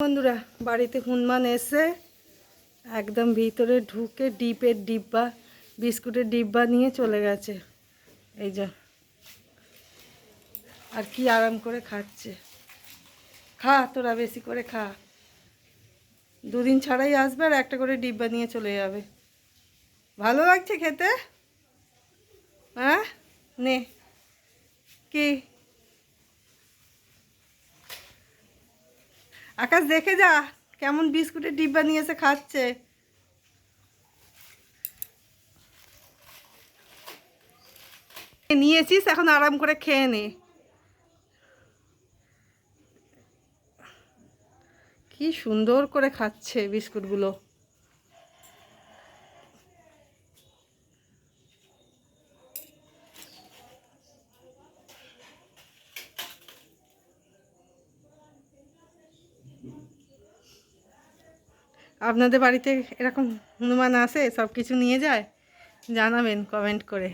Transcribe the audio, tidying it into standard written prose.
বন্ধুরা, বাড়িতে হনুমান এসে একদম ভিতরে ঢুকে ডিপের ডিব্বা, বিস্কুটের ডিব্বা নিয়ে চলে গেছে। এই যে, আর কি আরাম করে খাচ্ছে। খা তোরা, বেশি করে খা। দুদিন ছাড়াই আসবে আর একটা করে ডিব্বা নিয়ে চলে যাবে। ভালো লাগছে খেতে? হ্যাঁ, নে। কি আকাশ, দেখে যা কেমন বিস্কুটের ডিব্বা নিয়ে এসে খাচ্ছে। নিয়েছিস, এখন আরাম করে খেয়ে নে। কি সুন্দর করে খাচ্ছে বিস্কুটগুলো। আপনাদের বাড়িতে এরকম হনুমান আসে, সব কিছু নিয়ে যায়? জানাবেন কমেন্ট করে।